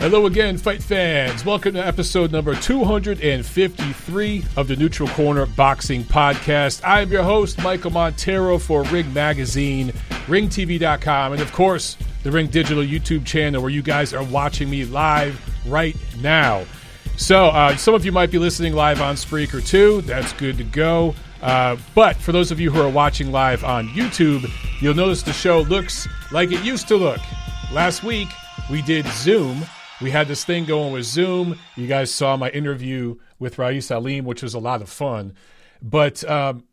Hello again, fight fans. Welcome to episode number 253 of the Neutral Corner Boxing Podcast. I'm your host, Michael Montero for Ring Magazine, ringtv.com, and of course, the Ring Digital YouTube channel where you guys are watching me live right now. So some of you might be listening live on Spreaker too. That's good to go. But for those of you who are watching live on YouTube, you'll notice the show looks like it used to look. Last week, we did Zoom. We had this thing going with Zoom. You guys saw my interview with Rais Alim, which was a lot of fun. But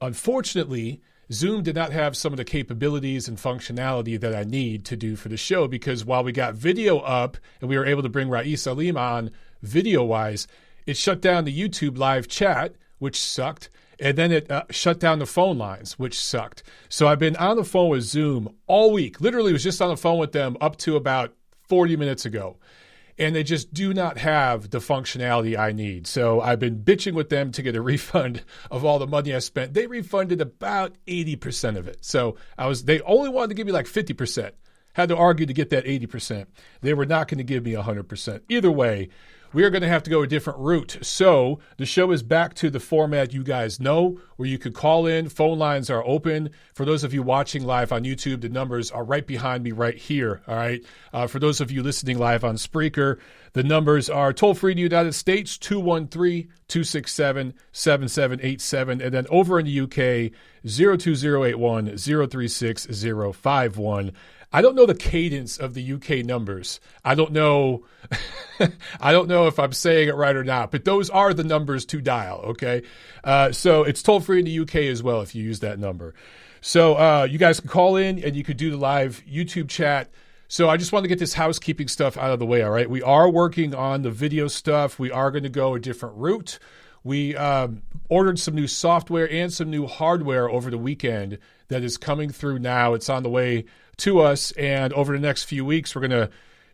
unfortunately, Zoom did not have some of the capabilities and functionality that I need to do for the show, because while we got video up and we were able to bring Rais Alim on video-wise, it shut down the YouTube live chat, which sucked. And then it shut down the phone lines, which sucked. So I've been on the phone with Zoom all week. Literally was just on the phone with them up to about 40 minutes ago. And they just do not have the functionality I need. So I've been bitching with them to get a refund of all the money I spent. They refunded about 80% of it. So they only wanted to give me like 50%. Had to argue to get that 80%. They were not going to give me 100%. Either way, we are going to have to go a different route. So the show is back to the format you guys know, where you could call in. Phone lines are open. For those of you watching live on YouTube, the numbers are right behind me right here. All right. For those of you listening live on Spreaker, the numbers are toll-free in the United States, 213-267-7787. And then over in the UK, 02081-036-051. I don't know the cadence of the UK numbers. I don't know if I'm saying it right or not, but those are the numbers to dial, okay? So it's toll-free in the UK as well if you use that number. So you guys can call in and you could do the live YouTube chat. So I just want to get this housekeeping stuff out of the way, all right? We are working on the video stuff. We are going to go a different route. We ordered some new software and some new hardware over the weekend that is coming through now. It's on the way to us, and over the next few weeks, we're going to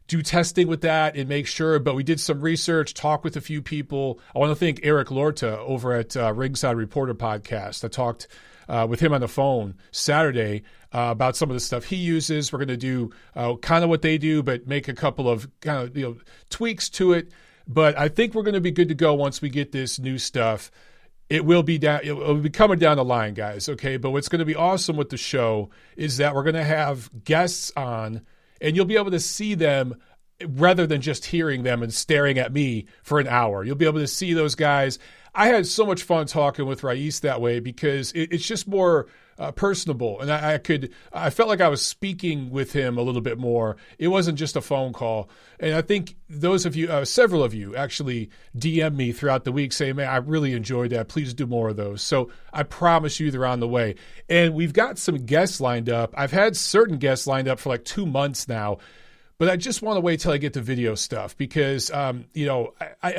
do testing with that and make sure. But we did some research, talk with a few people. I want to thank Eric Lorta over at Ringside Reporter Podcast. I talked with him on the phone Saturday about some of the stuff he uses. We're going to do kind of what they do, but make a couple of kind of tweaks to it. But I think we're going to be good to go once we get this new stuff. It will be coming down the line, guys, okay? But what's going to be awesome with the show is that we're going to have guests on, and you'll be able to see them rather than just hearing them and staring at me for an hour. You'll be able to see those guys. I had so much fun talking with Rais that way because it's just more personable, and I felt like I was speaking with him a little bit more. It wasn't just a phone call. And I think those of you, several of you actually DM me throughout the week saying, man, I really enjoyed that. Please do more of those. So I promise you they're on the way. And we've got some guests lined up. I've had certain guests lined up for like 2 months now. But I just want to wait till I get the video stuff because, I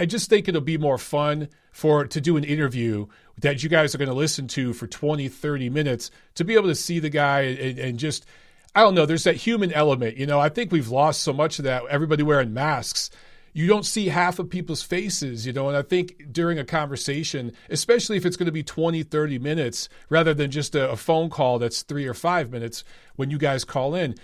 just think it'll be more fun to do an interview that you guys are going to listen to for 20, 30 minutes to be able to see the guy and just, I don't know, there's that human element. I think we've lost so much of that. Everybody wearing masks. You don't see half of people's faces, and I think during a conversation, especially if it's going to be 20, 30 minutes rather than just a phone call that's 3 or 5 minutes when you guys call in.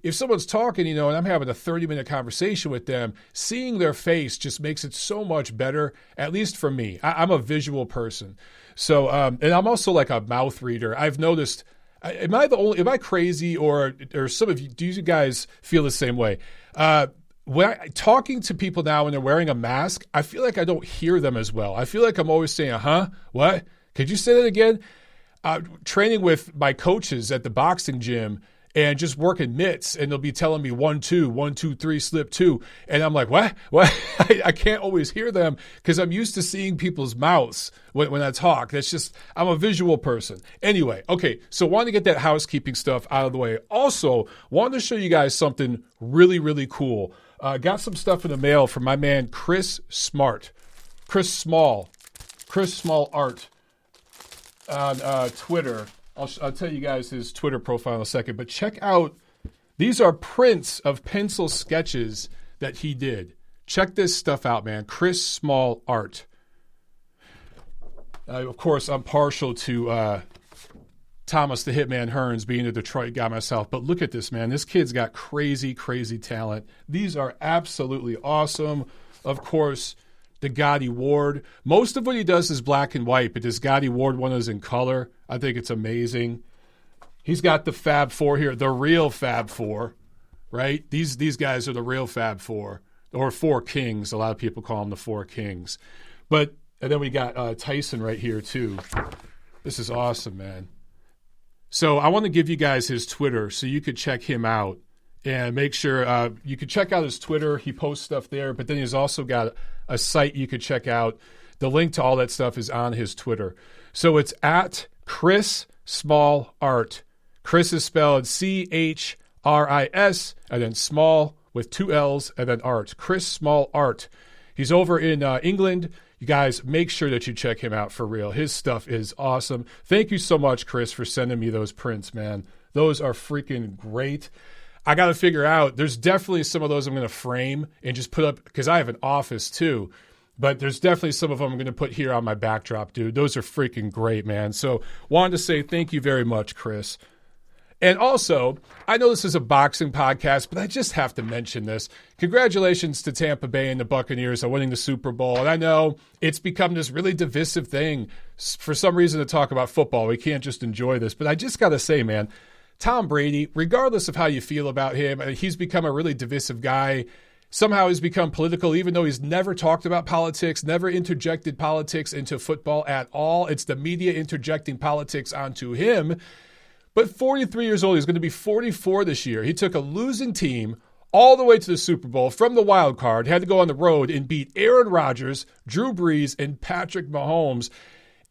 If someone's talking, and I'm having a 30-minute conversation with them, seeing their face just makes it so much better, at least for me. I'm a visual person. So, and I'm also like a mouth reader. I've noticed, am I crazy or some of you, do you guys feel the same way? Talking to people now when they're wearing a mask, I feel like I don't hear them as well. I feel like I'm always saying, what? Could you say that again? Training with my coaches at the boxing gym, and just working mitts, and they'll be telling me 1, 2, 1, 2, 3, slip 2. And I'm like, what? I can't always hear them because I'm used to seeing people's mouths when I talk. That's just, I'm a visual person. Anyway, okay, so wanted to get that housekeeping stuff out of the way. Also, wanted to show you guys something really, really cool. Got some stuff in the mail from my man Chris Small Art on Twitter. I'll tell you guys his Twitter profile in a second, but check out, these are prints of pencil sketches that he did. Check this stuff out, man. Chris Small Art. Of course, I'm partial to Thomas the Hitman Hearns, being a Detroit guy myself. But look at this, man. This kid's got crazy, crazy talent. These are absolutely awesome. Of course, the Gotti Ward. Most of what he does is black and white, but this Gotti Ward one is in color. I think it's amazing. He's got the Fab Four here, the real Fab Four, right? These guys are the real Fab Four, or Four Kings. A lot of people call them the Four Kings. And then we got Tyson right here too. This is awesome, man. So I want to give you guys his Twitter so you could check him out and make sure you could check out his Twitter. He posts stuff there, but then he's also got a site you could check out. The link to all that stuff is on his Twitter. So it's at Chris Small Art. Chris is spelled Chris, and then small with 2 L's, and then art. Chris Small Art. He's over in England. You guys, make sure that you check him out for real. His stuff is awesome. Thank you so much, Chris, for sending me those prints, man. Those are freaking great. I got to figure out, there's definitely some of those I'm going to frame and just put up, because I have an office too. But there's definitely some of them I'm going to put here on my backdrop, dude. Those are freaking great, man. So wanted to say thank you very much, Chris. And also, I know this is a boxing podcast, but I just have to mention this. Congratulations to Tampa Bay and the Buccaneers on winning the Super Bowl. And I know it's become this really divisive thing for some reason to talk about football. We can't just enjoy this. But I just got to say, man, Tom Brady, regardless of how you feel about him, he's become a really divisive guy. Somehow he's become political, even though he's never talked about politics, never interjected politics into football at all. It's the media interjecting politics onto him. But 43 years old, he's going to be 44 this year. He took a losing team all the way to the Super Bowl from the wild card, had to go on the road and beat Aaron Rodgers, Drew Brees, and Patrick Mahomes,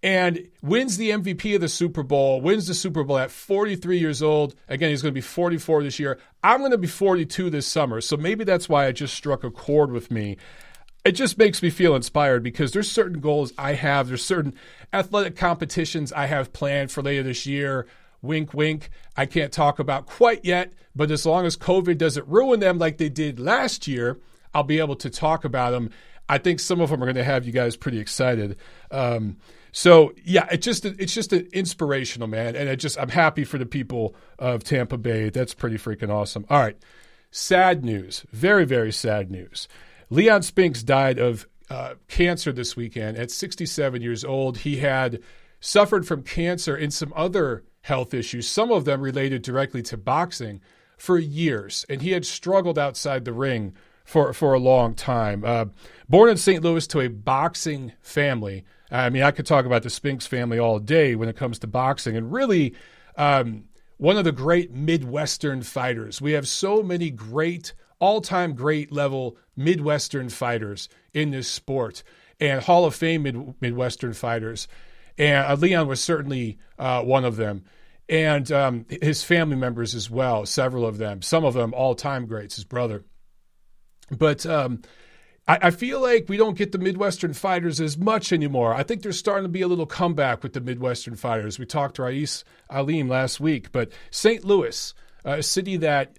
and wins the MVP of the Super Bowl, wins the Super Bowl at 43 years old. Again, he's going to be 44 this year. I'm going to be 42 this summer, so maybe that's why it just struck a chord with me. It just makes me feel inspired because there's certain goals I have. There's certain athletic competitions I have planned for later this year. Wink, wink. I can't talk about quite yet, but as long as COVID doesn't ruin them like they did last year, I'll be able to talk about them. I think some of them are going to have you guys pretty excited. So yeah, it's just an inspirational, man. And I'm happy for the people of Tampa Bay. That's pretty freaking awesome. All right. Sad news. Very, very sad news. Leon Spinks died of cancer this weekend at 67 years old. He had suffered from cancer and some other health issues, some of them related directly to boxing, for years. And he had struggled outside the ring for a long time. Born in St. Louis to a boxing family. I mean, I could talk about the Spinks family all day when it comes to boxing. And really, one of the great Midwestern fighters. We have so many great, all-time great level Midwestern fighters in this sport. And Hall of Fame Midwestern fighters. And Leon was certainly one of them. And his family members as well, several of them, some of them all-time greats, his brother. But I feel like we don't get the Midwestern fighters as much anymore. I think there's starting to be a little comeback with the Midwestern fighters. We talked to Rais Aleem last week. But St. Louis, a city that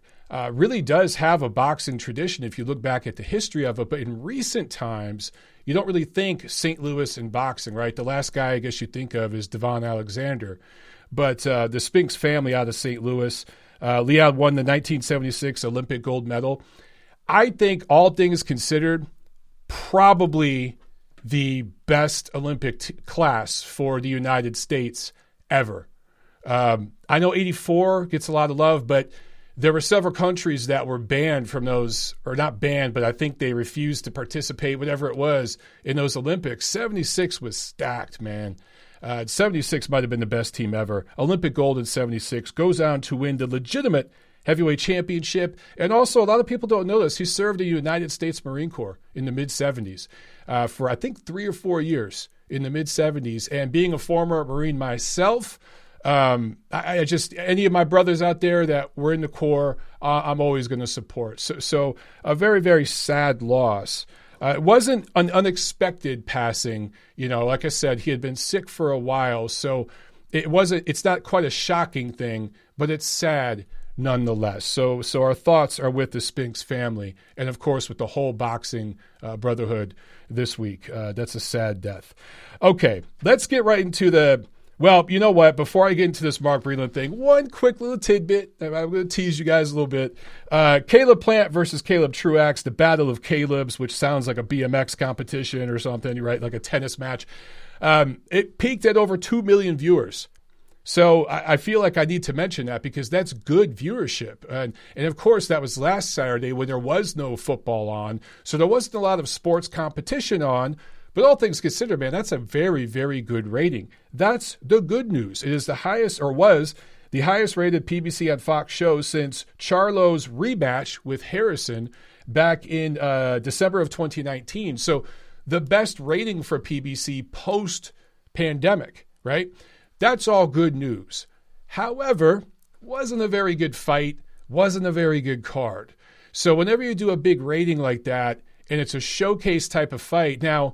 really does have a boxing tradition if you look back at the history of it. But in recent times, you don't really think St. Louis and boxing, right? The last guy I guess you think of is Devon Alexander. But the Spinks family out of St. Louis, Leon won the 1976 Olympic gold medal. I think, all things considered, probably the best Olympic class for the United States ever. I know 84 gets a lot of love, but there were several countries that were banned from those, or not banned, but I think they refused to participate, whatever it was, in those Olympics. 76 was stacked, man. 76 might have been the best team ever. Olympic gold in 76, goes on to win the legitimate heavyweight championship. And also, a lot of people don't know this, he served the United States Marine Corps in the mid-70s for, I think, 3 or 4 years in the mid-70s. And being a former Marine myself, I just, any of my brothers out there that were in the Corps, I'm always going to support. So a very, very sad loss. It wasn't an unexpected passing. You know, like I said, he had been sick for a while. So it's not quite a shocking thing, but it's sad nonetheless. So our thoughts are with the Spinks family and, of course, with the whole boxing brotherhood this week. That's a sad death. Okay, let's get right into Well, you know what? Before I get into this Mark Breland thing, one quick little tidbit. I'm going to tease you guys a little bit. Caleb Plant versus Caleb Truax, the Battle of Caleb's, which sounds like a BMX competition or something, right? Like a tennis match. It peaked at over 2 million viewers. So I feel like I need to mention that because that's good viewership. And of course, that was last Saturday when there was no football on. So there wasn't a lot of sports competition on. But all things considered, man, that's a very, very good rating. That's the good news. It is the highest, or was the highest rated PBC on Fox show since Charlo's rematch with Harrison back in December of 2019. So the best rating for PBC post-pandemic, right? That's all good news. However, wasn't a very good fight, wasn't a very good card. So whenever you do a big rating like that, and it's a showcase type of fight, now,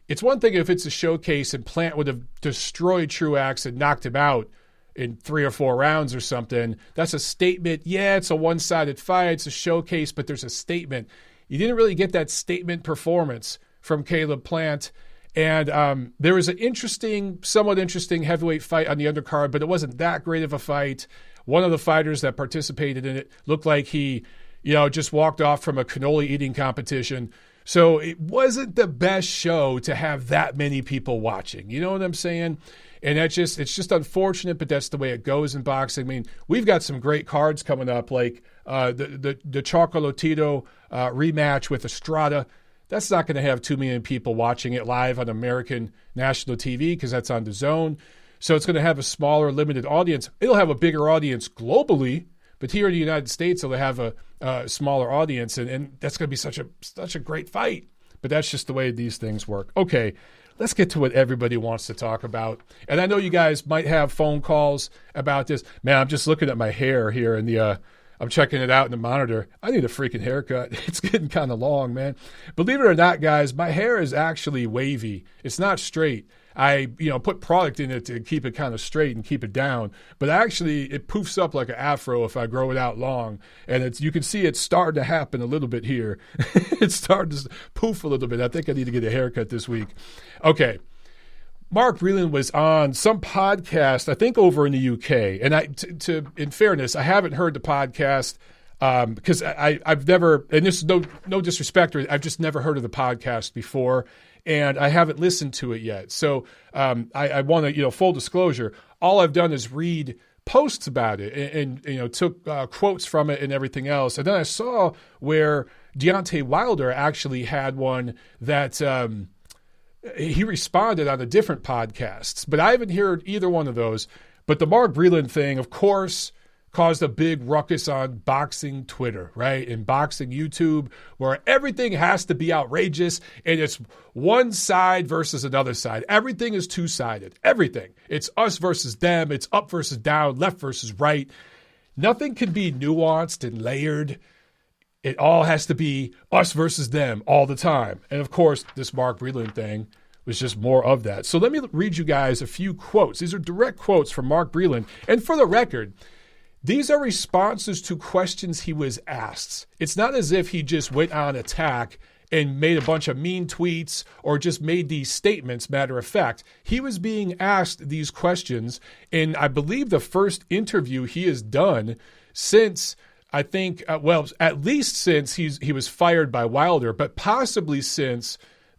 it's one thing if it's a showcase and Plant would have destroyed Truax and knocked him out in 3 or 4 rounds or something. That's a statement. Yeah, it's a one-sided fight. It's a showcase, but there's a statement. You didn't really get that statement performance from Caleb Plant. And there was an somewhat interesting heavyweight fight on the undercard, but it wasn't that great of a fight. One of the fighters that participated in it looked like he, just walked off from a cannoli eating competition. So it wasn't the best show to have that many people watching. You know what I'm saying? And it's just unfortunate, but that's the way it goes in boxing. I mean, we've got some great cards coming up, like the Chocolatito rematch with Estrada. That's not going to have 2 million people watching it live on American national TV because that's on DAZN. So it's going to have a smaller, limited audience. It'll have a bigger audience globally, but here in the United States, it'll have a smaller audience, and that's going to be such a great fight. But that's just the way these things work. Okay, let's get to what everybody wants to talk about. And I know you guys might have phone calls about this. Man, I'm just looking at my hair here, and I'm checking it out in the monitor. I need a freaking haircut. It's getting kind of long, man. Believe it or not, guys, my hair is actually wavy. It's not straight. I put product in it to keep it kind of straight and keep it down. But actually, it poofs up like an afro if I grow it out long. And you can see it's starting to happen a little bit here. It's starting to poof a little bit. I think I need to get a haircut this week. Okay. Mark Breland was on some podcast, I think over in the UK. And in fairness, I haven't heard the podcast because I've never, and this is no disrespect, I've just never heard of the podcast before. And I haven't listened to it yet. So I want to, full disclosure, all I've done is read posts about it and took quotes from it and everything else. And then I saw where Deontay Wilder actually had one that he responded on a different podcast. But I haven't heard either one of those. But the Mark Breland thing, of course, caused a big ruckus on boxing Twitter, right? And boxing YouTube, where everything has to be outrageous and it's one side versus another side. Everything is two-sided. Everything. It's us versus them. It's up versus down, left versus right. Nothing can be nuanced and layered. It all has to be us versus them all the time. And of course, this Mark Breland thing was just more of that. So let me read you guys a few quotes. These are direct quotes from Mark Breland. And for the record, these are responses to questions he was asked. It's not as if he just went on attack and made a bunch of mean tweets or just made these statements matter of fact. He was being asked these questions in, I believe, the first interview he has done since, I think, at least since he was fired by Wilder, but possibly since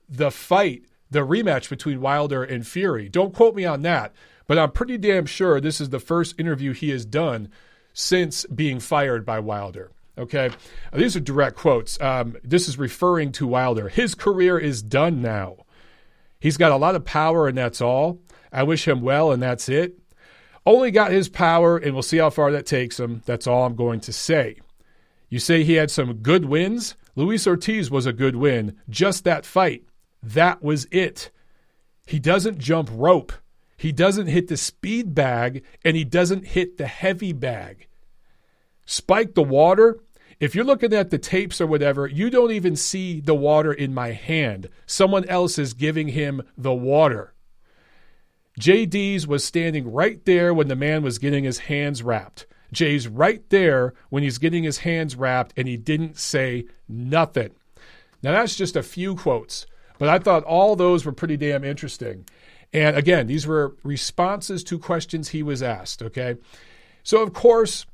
the fight, the rematch between Wilder and Fury. Don't quote me on that, but I'm pretty damn sure this is the first interview he has done since being fired by Wilder. Okay, these are direct quotes. This is referring to Wilder. His career is done now. He's got a lot of power, and that's all. I wish him well, and that's it. Only got his power, and we'll see how far that takes him. That's all I'm going to say. You say he had some good wins? Luis Ortiz was a good win. Just that fight. That was it. He doesn't jump rope. He doesn't hit the speed bag, and he doesn't hit the heavy bag. Spike the water. If you're looking at the tapes or whatever, you don't even see the water in my hand. Someone else is giving him the water. JD's was standing right there when the man was getting his hands wrapped. Jay's right there when he's getting his hands wrapped, and he didn't say nothing. Now, that's just a few quotes, but I thought all those were pretty damn interesting. And again, these were responses to questions he was asked, okay? So, of course,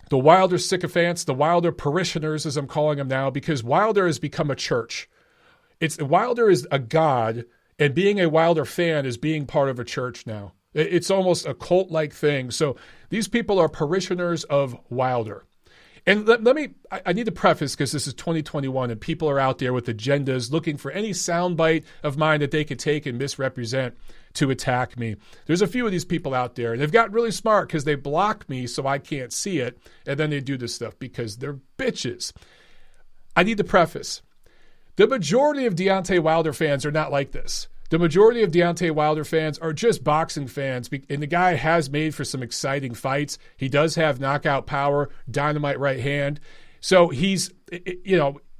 the Wilder sycophants, the Wilder parishioners, as I'm calling them now, because Wilder has become a church. Wilder is a god, and being a Wilder fan is being part of a church now. It's almost a cult-like thing. So these people are parishioners of Wilder. And I need to preface, because this is 2021 and people are out there with agendas looking for any soundbite of mine that they could take and misrepresent to attack me. There's a few of these people out there, and they've gotten really smart because they block me so I can't see it, and then they do this stuff because they're bitches. I need to preface. The majority of Deontay Wilder fans are not like this. The majority of Deontay Wilder fans are just boxing fans, and the guy has made for some exciting fights. He does have knockout power, dynamite right hand. So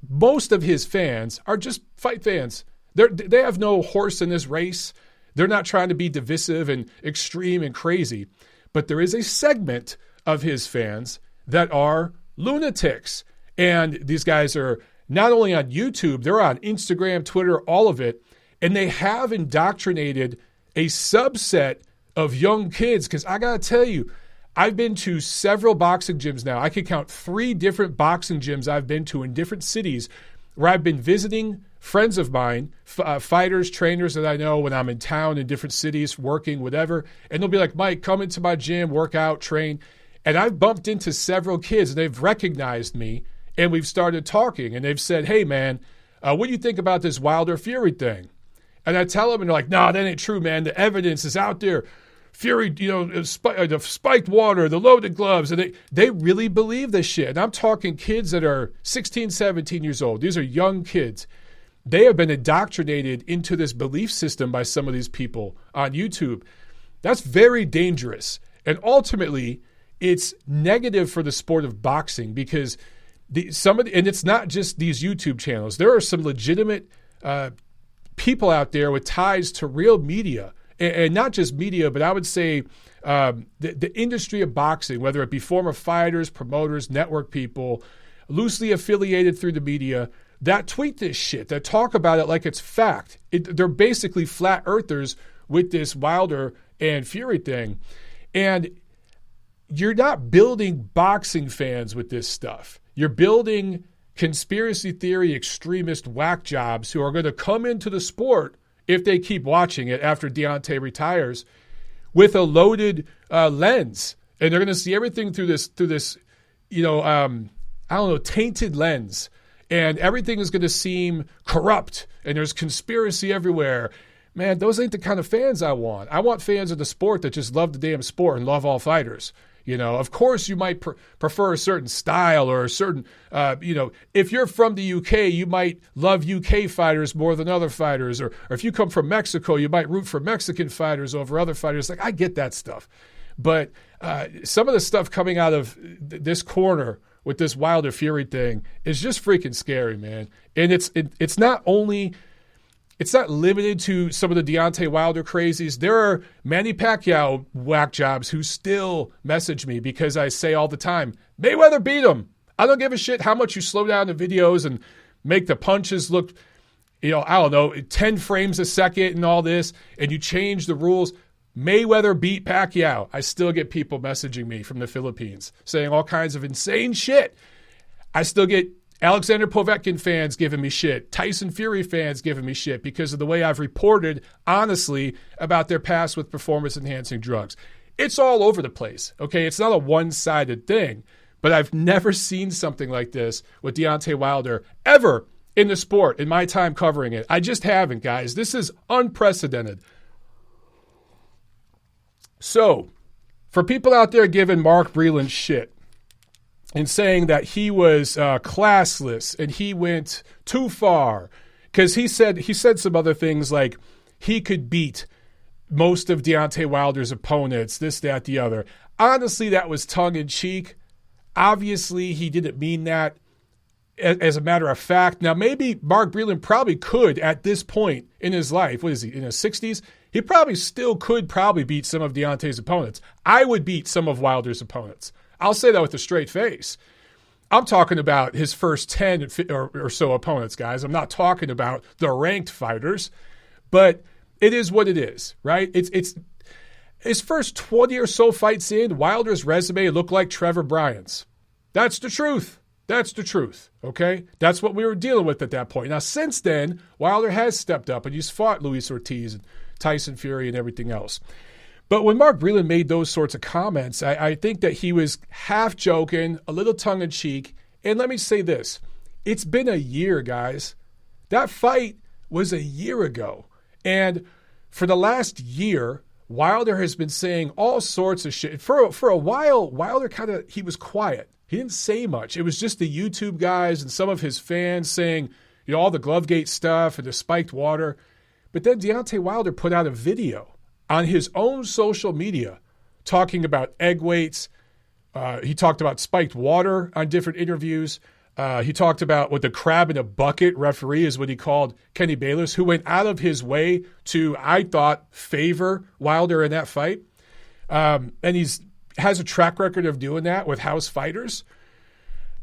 most of his fans are just fight fans. They have no horse in this race. They're not trying to be divisive and extreme and crazy. But there is a segment of his fans that are lunatics. And these guys are not only on YouTube, they're on Instagram, Twitter, all of it. And they have indoctrinated a subset of young kids. Because I got to tell you, I've been to several boxing gyms now. I could count 3 different boxing gyms I've been to in different cities where I've been visiting friends of mine, fighters, trainers that I know when I'm in town in different cities, working, whatever. And they'll be like, Mike, come into my gym, work out, train. And I've bumped into several kids, and they've recognized me, and we've started talking. And they've said, hey, man, what do you think about this Wilder Fury thing? And I tell them, and they're like, no, that ain't true, man. The evidence is out there. Fury, the spiked water, the loaded gloves. And they really believe this shit. And I'm talking kids that are 16, 17 years old. These are young kids. They have been indoctrinated into this belief system by some of these people on YouTube. That's very dangerous. And ultimately, it's negative for the sport of boxing because and it's not just these YouTube channels. There are some legitimate people out there with ties to real media, and not just media, but I would say the industry of boxing, whether it be former fighters, promoters, network people, loosely affiliated through the media, that tweet this shit, that talk about it like it's fact. They're basically flat earthers with this Wilder and Fury thing. And you're not building boxing fans with this stuff. You're building conspiracy theory extremist whack jobs who are going to come into the sport if they keep watching it after Deontay retires with a loaded lens. And they're going to see everything through this tainted lens. And everything is going to seem corrupt, and there's conspiracy everywhere. Man, those ain't the kind of fans I want. I want fans of the sport that just love the damn sport and love all fighters. Of course you might prefer a certain style or a certain, if you're from the UK, you might love UK fighters more than other fighters. Or if you come from Mexico, you might root for Mexican fighters over other fighters. Like, I get that stuff. But some of the stuff coming out of this corner with this Wilder Fury thing is just freaking scary, man. And it's not limited to some of the Deontay Wilder crazies. There are Manny Pacquiao whack jobs who still message me because I say all the time, Mayweather beat him. I don't give a shit how much you slow down the videos and make the punches look, 10 frames a second and all this, and you change the rules. Mayweather beat Pacquiao. I still get people messaging me from the Philippines saying all kinds of insane shit. I still get Alexander Povetkin fans giving me shit, Tyson Fury fans giving me shit because of the way I've reported honestly about their past with performance-enhancing drugs. It's all over the place, okay? It's not a one-sided thing, but I've never seen something like this with Deontay Wilder ever in the sport in my time covering it. I just haven't, guys. This is unprecedented. So, for people out there giving Mark Breland shit, and saying that he was classless and he went too far, because he said some other things like he could beat most of Deontay Wilder's opponents, this, that, the other. Honestly, that was tongue-in-cheek. Obviously, he didn't mean that as a matter of fact. Now, maybe Mark Breland probably could at this point in his life. What is he, in his 60s? He probably still could beat some of Deontay's opponents. I would beat some of Wilder's opponents. I'll say that with a straight face. I'm talking about his first 10 or so opponents, guys. I'm not talking about the ranked fighters. But it is what it is, right? It's his first 20 or so fights in, Wilder's resume looked like Trevor Bryan's. That's the truth. That's the truth, okay? That's what we were dealing with at that point. Now, since then, Wilder has stepped up and he's fought Luis Ortiz and Tyson Fury and everything else. But when Mark Breland made those sorts of comments, I think that he was half joking, a little tongue-in-cheek. And let me say this. It's been a year, guys. That fight was a year ago. And for the last year, Wilder has been saying all sorts of shit. For a while, Wilder he was quiet. He didn't say much. It was just the YouTube guys and some of his fans saying, all the Glovegate stuff and the spiked water. But then Deontay Wilder put out a video on his own social media talking about egg weights. He talked about spiked water on different interviews. He talked about what the crab in a bucket referee is what he called Kenny Bayless, who went out of his way to, I thought, favor Wilder in that fight. And has a track record of doing that with house fighters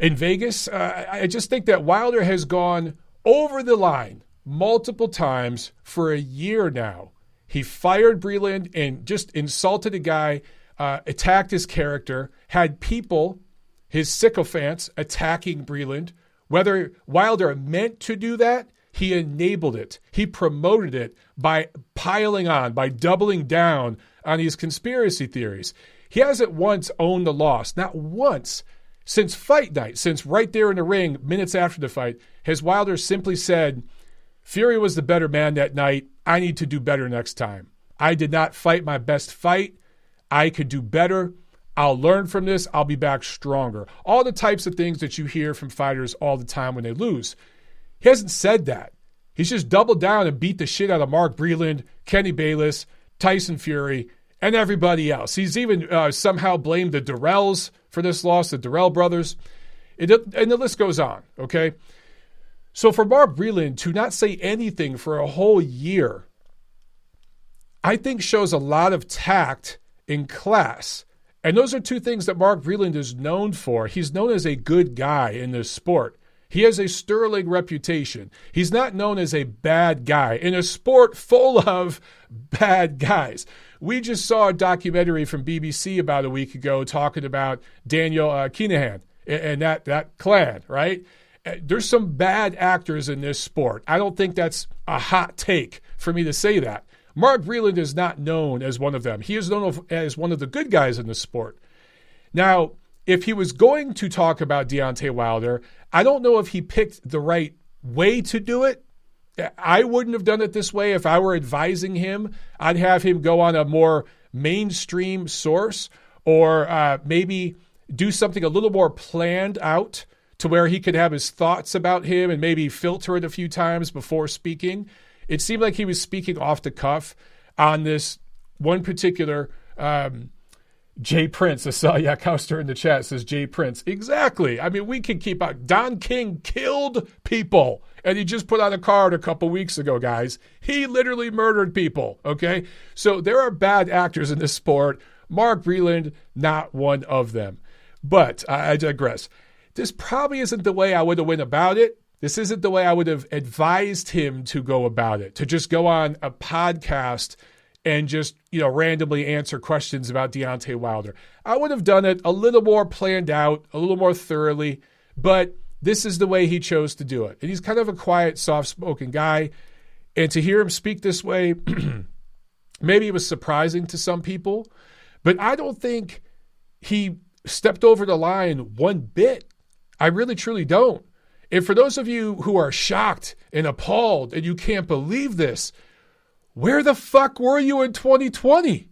in Vegas. I just think that Wilder has gone over the line multiple times for a year now. He fired Breland and just insulted a guy, attacked his character, had people, his sycophants, attacking Breland. Whether Wilder meant to do that, he enabled it. He promoted it by piling on, by doubling down on these conspiracy theories. He hasn't once owned the loss, not once. Since fight night, since right there in the ring, minutes after the fight, has Wilder simply said, Fury was the better man that night. I need to do better next time. I did not fight my best fight. I could do better. I'll learn from this. I'll be back stronger. All the types of things that you hear from fighters all the time when they lose. He hasn't said that. He's just doubled down and beat the shit out of Mark Breland, Kenny Bayless, Tyson Fury, and everybody else. He's even somehow blamed the Durrells for this loss, the Durrell brothers. And the list goes on, okay? So for Mark Breland to not say anything for a whole year, I think shows a lot of tact and class. And those are two things that Mark Breland is known for. He's known as a good guy in this sport. He has a sterling reputation. He's not known as a bad guy in a sport full of bad guys. We just saw a documentary from BBC about a week ago talking about Daniel Kinahan and that clan, right? There's some bad actors in this sport. I don't think that's a hot take for me to say that. Mark Breland is not known as one of them. He is known as one of the good guys in the sport. Now, if he was going to talk about Deontay Wilder, I don't know if he picked the right way to do it. I wouldn't have done it this way. If I were advising him, I'd have him go on a more mainstream source or maybe do something a little more planned out to where he could have his thoughts about him and maybe filter it a few times before speaking. It seemed like he was speaking off the cuff on this one particular Jay Prince. I saw Yakowster in the chat says Jay Prince. Exactly. I mean, we can keep out. Don King killed people, and he just put out a card a couple weeks ago, guys. He literally murdered people, okay? So there are bad actors in this sport. Mark Breland, not one of them. But I digress. This probably isn't the way I would have went about it. This isn't the way I would have advised him to go about it, to just go on a podcast and just, randomly answer questions about Deontay Wilder. I would have done it a little more planned out, a little more thoroughly, but this is the way he chose to do it. And he's kind of a quiet, soft-spoken guy. And to hear him speak this way, maybe it was surprising to some people, but I don't think he stepped over the line one bit. I really, truly don't. And for those of you who are shocked and appalled and you can't believe this, where the fuck were you in 2020?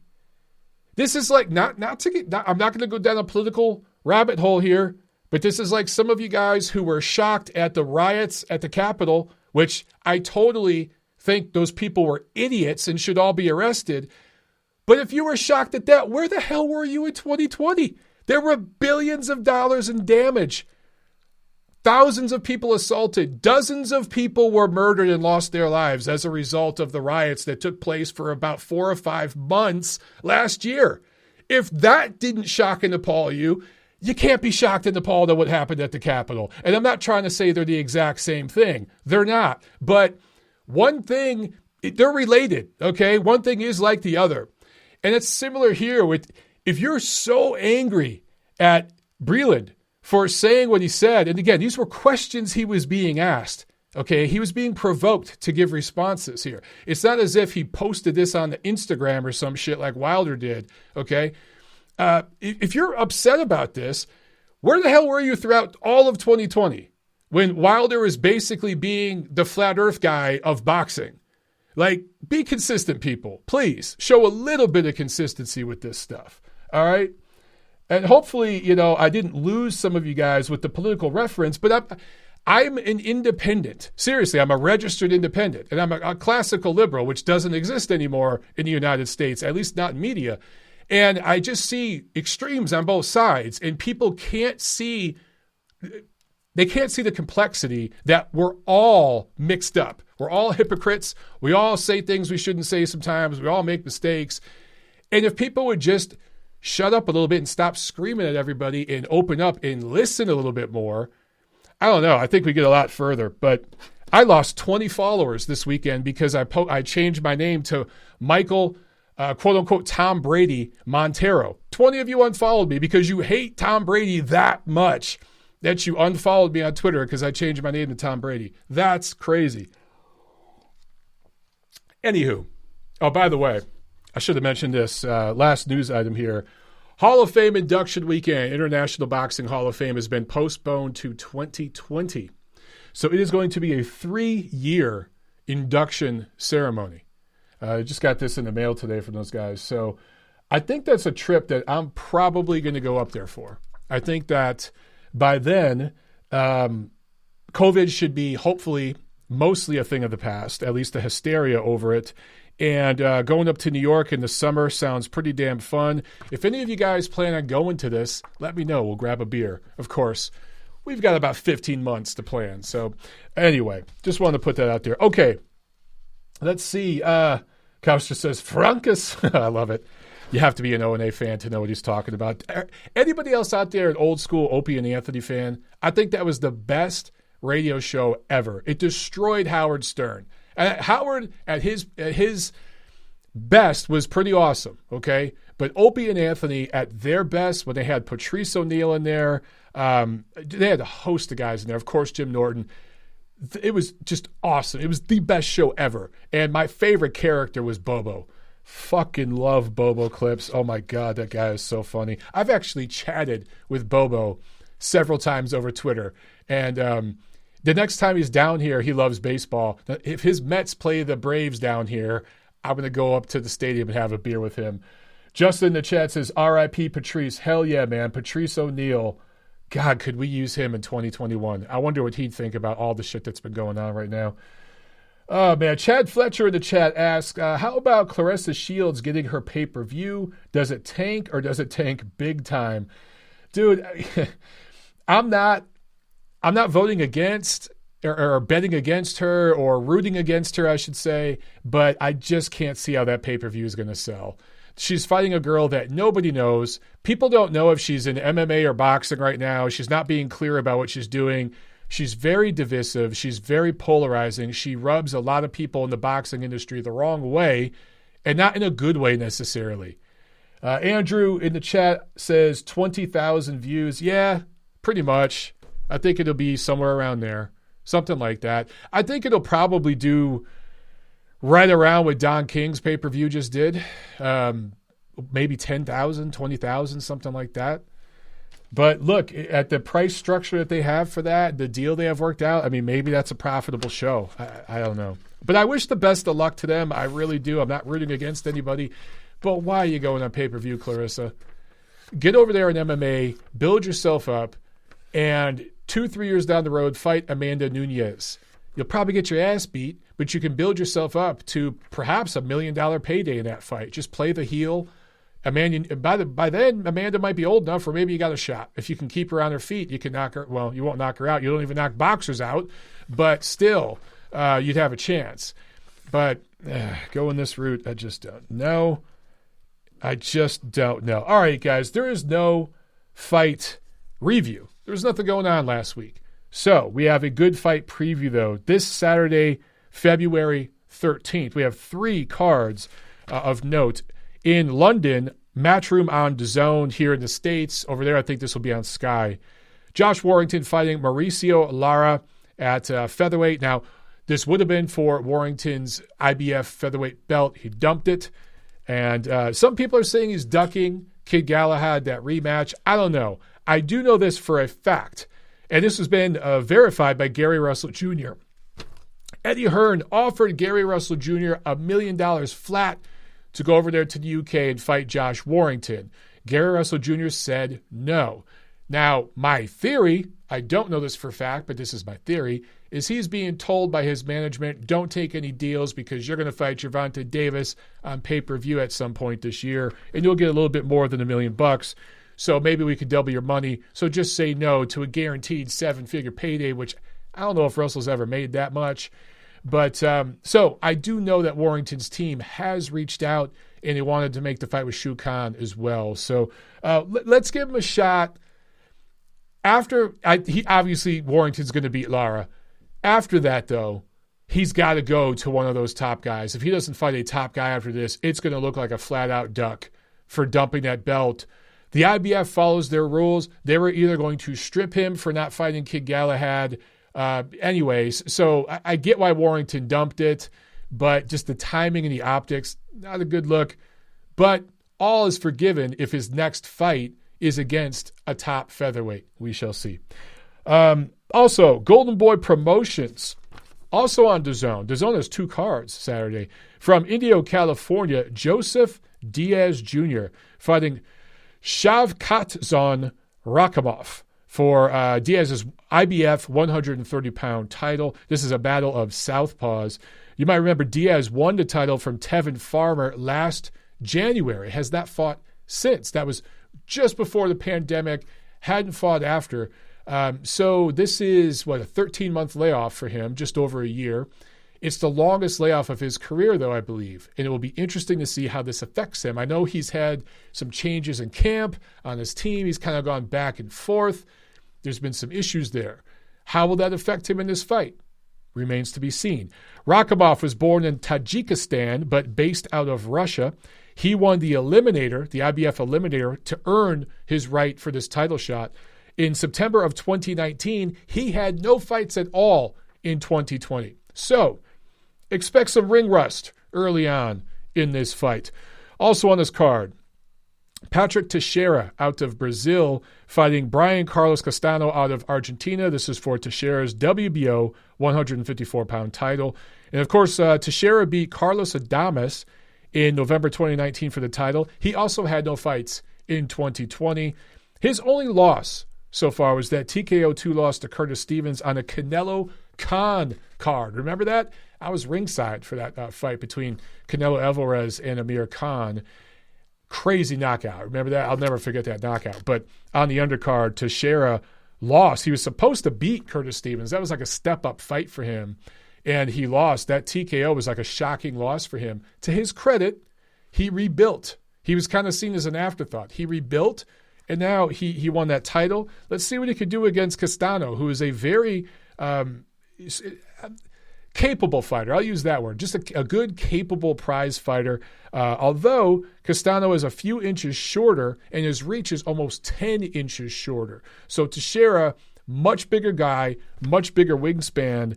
This is like I'm not going to go down a political rabbit hole here, but this is like some of you guys who were shocked at the riots at the Capitol, which I totally think those people were idiots and should all be arrested. But if you were shocked at that, where the hell were you in 2020? There were billions of dollars in damage. Thousands of people assaulted. Dozens of people were murdered and lost their lives as a result of the riots that took place for about 4 or 5 months last year. If that didn't shock and appall you, you can't be shocked and appalled at what happened at the Capitol. And I'm not trying to say they're the exact same thing. They're not. But one thing They're related, okay? One thing is like the other. And it's similar here with, if you're so angry at Breland for saying what he said, and again, these were questions he was being asked, okay? He was being provoked to give responses here. It's not as if he posted this on the Instagram or some shit like Wilder did, okay? If you're upset about this, where the hell were you throughout all of 2020 when Wilder was basically being the flat earth guy of boxing? Like, be consistent, people. Please show a little bit of consistency with this stuff. All right? And hopefully, I didn't lose some of you guys with the political reference, but I'm an independent. Seriously, I'm a registered independent. And I'm a classical liberal, which doesn't exist anymore in the United States, at least not in media. And I just see extremes on both sides, and people can't see the complexity that we're all mixed up. We're all hypocrites. We all say things we shouldn't say sometimes. We all make mistakes. And if people would just shut up a little bit and stop screaming at everybody and open up and listen a little bit more, I don't know. I think we get a lot further. But I lost 20 followers this weekend because I changed my name to Michael, quote-unquote, Tom Brady Montero. 20 of you unfollowed me because you hate Tom Brady that much that you unfollowed me on Twitter because I changed my name to Tom Brady. That's crazy. Anywho, oh, by the way, I should have mentioned this last news item here. Hall of Fame induction weekend, International Boxing Hall of Fame, has been postponed to 2020. So it is going to be a 3-year induction ceremony. I just got this in the mail today from those guys. So I think that's a trip that I'm probably going to go up there for. I think that by then, COVID should be hopefully mostly a thing of the past, at least the hysteria over it. And going up to New York in the summer sounds pretty damn fun. If any of you guys plan on going to this, let me know. We'll grab a beer. Of course, we've got about 15 months to plan. So anyway, just wanted to put that out there. Okay, let's see. Kauster says, Frankus. I love it. You have to be an O&A fan to know what he's talking about. Anybody else out there, an old school Opie and Anthony fan? I think that was the best radio show ever. It destroyed Howard Stern. And Howard at his best was pretty awesome, okay? But Opie and Anthony at their best, when they had Patrice O'Neal in there, they had a host of guys in there. Of course, Jim Norton. It was just awesome. It was the best show ever. And my favorite character was Bobo. Fucking love Bobo clips. Oh my God, that guy is so funny. I've actually chatted with Bobo several times over Twitter. And the next time he's down here, he loves baseball. If his Mets play the Braves down here, I'm going to go up to the stadium and have a beer with him. Justin in the chat says, R.I.P. Patrice. Hell yeah, man. Patrice O'Neal. God, could we use him in 2021? I wonder what he'd think about all the shit that's been going on right now. Oh, man. Chad Fletcher in the chat asks, how about Claressa Shields getting her pay-per-view? Does it tank or does it tank big time? Dude, I'm not voting against or betting against her or rooting against her, I should say, but I just can't see how that pay-per-view is going to sell. She's fighting a girl that nobody knows. People don't know if she's in MMA or boxing right now. She's not being clear about what she's doing. She's very divisive. She's very polarizing. She rubs a lot of people in the boxing industry the wrong way, and not in a good way necessarily. Andrew in the chat says 20,000 views. Yeah, pretty much. I think it'll be somewhere around there. Something like that. I think it'll probably do right around what Don King's pay-per-view just did. Maybe 10,000, 20,000, something like that. But look, at the price structure that they have for that, the deal they have worked out, I mean, maybe that's a profitable show. I don't know. But I wish the best of luck to them. I really do. I'm not rooting against anybody. But why are you going on pay-per-view, Claressa? Get over there in MMA, build yourself up, and 2-3 years down the road, fight Amanda Nunes. You'll probably get your ass beat, but you can build yourself up to perhaps $1 million payday in that fight. Just play the heel. Amanda, by then, Amanda might be old enough, or maybe you got a shot. If you can keep her on her feet, you can knock her. Well, you won't knock her out. You don't even knock boxers out, but still, you'd have a chance. But going this route, I just don't know. I just don't know. All right, guys, there is no fight review. There was nothing going on last week. So we have a good fight preview, though. This Saturday, February 13th. We have 3 cards of note. In London, Matchroom on DAZN. Here in the States. Over there, I think this will be on Sky. Josh Warrington fighting Mauricio Lara at featherweight. Now, this would have been for Warrington's IBF featherweight belt. He dumped it. And some people are saying he's ducking Kid Galahad, that rematch. I don't know. I do know this for a fact. And this has been verified by Gary Russell Jr. Eddie Hearn offered Gary Russell Jr. $1 million flat to go over there to the UK and fight Josh Warrington. Gary Russell Jr. said no. Now, my theory, I don't know this for a fact, but this is my theory, is he's being told by his management, don't take any deals because you're going to fight Gervonta Davis on pay-per-view at some point this year, and you'll get a little bit more than $1 million. So maybe we could double your money. So just say no to a guaranteed 7-figure payday, which I don't know if Russell's ever made that much. But so I do know that Warrington's team has reached out, and he wanted to make the fight with Shu Khan as well. So let's give him a shot. Obviously Warrington's going to beat Lara. After that, though, he's got to go to one of those top guys. If he doesn't fight a top guy after this, it's going to look like a flat-out duck for dumping that belt. The IBF follows their rules. They were either going to strip him for not fighting Kid Galahad anyways. So I get why Warrington dumped it, but just the timing and the optics, not a good look. But all is forgiven if his next fight is against a top featherweight. We shall see. Also, Golden Boy Promotions, also on DAZN. DAZN has 2 cards Saturday. From Indio, California, Joseph Diaz Jr. fighting Shavkatdzhon Rakhimov for Diaz's IBF 130-pound title. This is a battle of southpaws. You might remember Diaz won the title from Tevin Farmer last January. Has not fought since. That was just before the pandemic. Hadn't fought after. So this is, a 13-month layoff for him, just over a year. It's the longest layoff of his career, though, I believe. And it will be interesting to see how this affects him. I know he's had some changes in camp on his team. He's kind of gone back and forth. There's been some issues there. How will that affect him in this fight? Remains to be seen. Rakhimov was born in Tajikistan, but based out of Russia. He won the Eliminator, the IBF Eliminator, to earn his right for this title shot. In September of 2019, he had no fights at all in 2020. So, expect some ring rust early on in this fight. Also on this card, Patrick Teixeira out of Brazil fighting Brian Carlos Castano out of Argentina. This is for Teixeira's WBO 154-pound title. And, of course, Teixeira beat Carlos Adames in November 2019 for the title. He also had no fights in 2020. His only loss so far was that TKO 2 loss to Curtis Stevens on a Canelo Khan card. Remember that? I was ringside for that fight between Canelo Alvarez and Amir Khan. Crazy knockout. Remember that? I'll never forget that knockout. But on the undercard, Teixeira lost. He was supposed to beat Curtis Stevens. That was like a step-up fight for him, and he lost. That TKO was like a shocking loss for him. To his credit, he rebuilt. He was kind of seen as an afterthought. He rebuilt, and now he won that title. Let's see what he could do against Castano, who is a very capable fighter. I'll use that word. Just a good, capable prize fighter. Although Castano is a few inches shorter and his reach is almost 10 inches shorter. So Teixeira, much bigger guy, much bigger wingspan.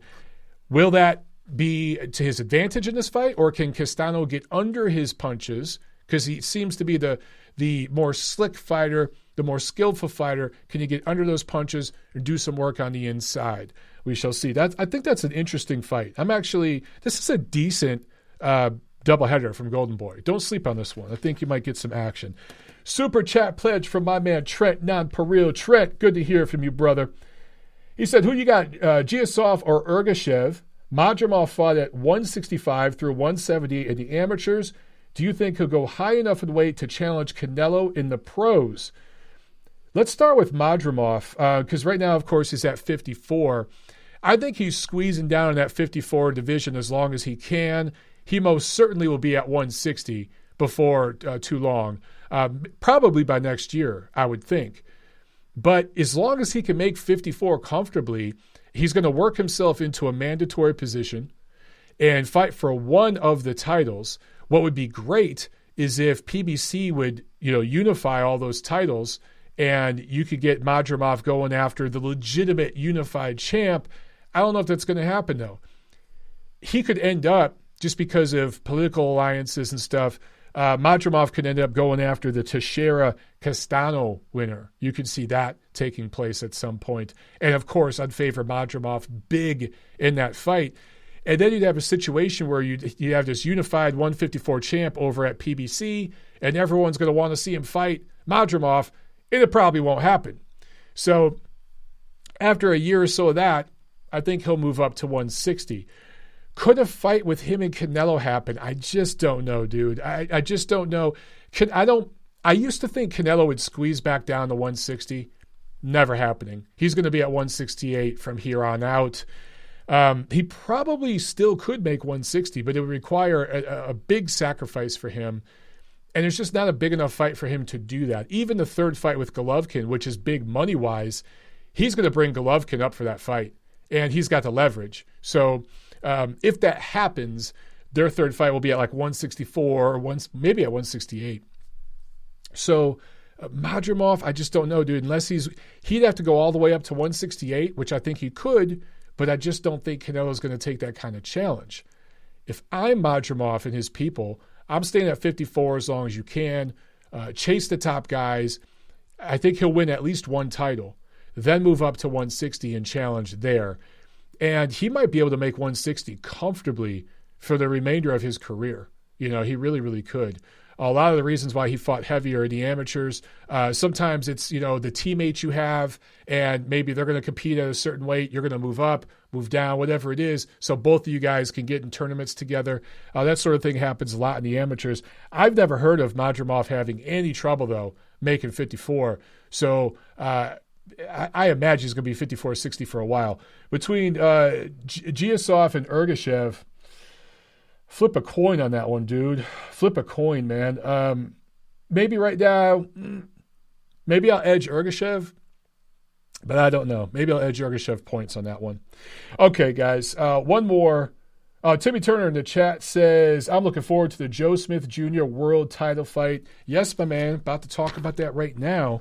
Will that be to his advantage in this fight, or can Castano get under his punches? Because he seems to be the more slick fighter, the more skillful fighter. Can he get under those punches and do some work on the inside? We shall see. I think that's an interesting fight. This is a decent doubleheader from Golden Boy. Don't sleep on this one. I think you might get some action. Super chat pledge from my man Trent Nonpareil. Trent, good to hear from you, brother. He said, who you got, Giasov or Ergashev? Madrimov fought at 165 through 170 in the amateurs. Do you think he'll go high enough in weight to challenge Canelo in the pros? Let's start with Madrimov, because right now, of course, he's at 54. I think he's squeezing down in that 54 division as long as he can. He most certainly will be at 160 before too long, probably by next year, I would think. But as long as he can make 54 comfortably, he's going to work himself into a mandatory position. and fight for one of the titles. What would be great is if PBC would, unify all those titles, and you could get Madrimov going after the legitimate unified champ. I don't know if that's going to happen, though. He could end up, just because of political alliances and stuff, Madrimov could end up going after the Teixeira Castano winner. You could see that taking place at some point. And, of course, I'd favor Madrimov big in that fight. And then you'd have a situation where you'd have this unified 154 champ over at PBC, and everyone's going to want to see him fight Madrimov, and it probably won't happen. So after a year or so of that, I think he'll move up to 160. Could a fight with him and Canelo happen? I just don't know, dude. I just don't know. I used to think Canelo would squeeze back down to 160. Never happening. He's going to be at 168 from here on out. He probably still could make 160, but it would require a big sacrifice for him. And it's just not a big enough fight for him to do that. Even the third fight with Golovkin, which is big money-wise, he's going to bring Golovkin up for that fight. And he's got the leverage. So if that happens, their third fight will be at like 164 or maybe at 168. So Madrimov, I just don't know, dude. Unless he'd have to go all the way up to 168, which I think he could, but I just don't think Canelo's going to take that kind of challenge. If I'm Madrimov and his people, I'm staying at 54 as long as you can. Chase the top guys. I think he'll win at least one title, then move up to 160 and challenge there. And he might be able to make 160 comfortably for the remainder of his career. He really, really could. A lot of the reasons why he fought heavier in the amateurs, sometimes it's, the teammates you have, and maybe they're going to compete at a certain weight. You're going to move up, move down, whatever it is, so both of you guys can get in tournaments together. That sort of thing happens a lot in the amateurs. I've never heard of Madrimov having any trouble, though, making 54. So I imagine he's going to be 54-60 for a while. Between Giasov and Ergashev, flip a coin on that one, dude. Flip a coin, man. Maybe right now, maybe I'll edge Ergashev, but I don't know. Maybe I'll edge Ergashev points on that one. Okay, guys, one more. Timmy Turner in the chat says, I'm looking forward to the Joe Smith Jr. world title fight. Yes, my man, about to talk about that right now.